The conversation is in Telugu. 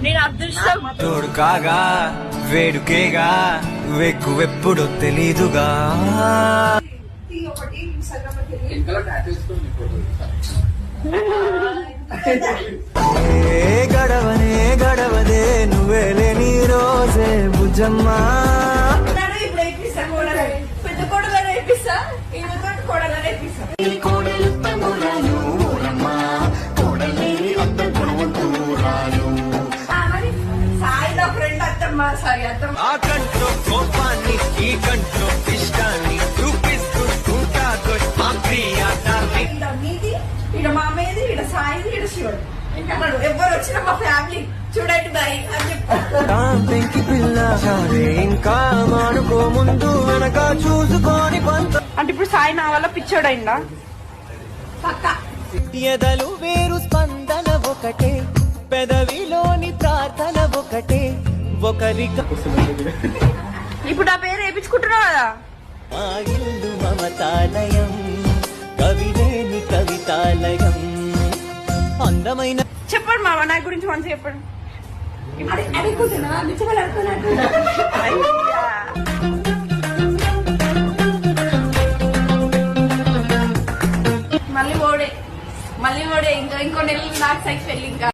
నేను అదృష్టం తోడు కాగా వేడుకేగా వెక్కువెప్పుడు తెలీదుగా గడవనే గడవదే నువ్వే లేని రోజే బుజ్జమ్మా. ఇప్పుడు వేపిస్తా పెద్ద కొడలు వేపిస్తా కొడలు వేపిస్తా ఆ కంట్లో కోపాన్ని ఈ కంట్లో ఇష్టాన్ని చూపిస్తుంటాడు మా ప్రియా డార్లింగ్. ఈడ మా అమ్మేది ఈడ సాయిది ఈడ శివుడు ఇంకా ఎవరు వచ్చినా మా ఫ్యామిలీ చూడండి బాయ్ అని పెంకి పిల్ల ఇంకా మానుకో ముందు వెనక చూసుకొని పంత. అంటే ఇప్పుడు సాయి నా వల్ల పిచ్చోడైందా పక్క ఎదలు వేరు స్పందన ఒకటే పెదవిలోని ప్రార్థన ఒకటే ఒకరిక. ఇప్పుడు నా పేరు వేయించుకుంటున్నావు కదా. మా ఇల్లు మమతాలయం కవిలేని కవితాలయం అందమైన. చెప్పండి మామ నా గురించి మంచిగా చెప్పండి. మళ్ళీ ఓడే ఇంకా ఇంకో నెలలు నాకు సైజ్ పెళ్ళి ఇంకా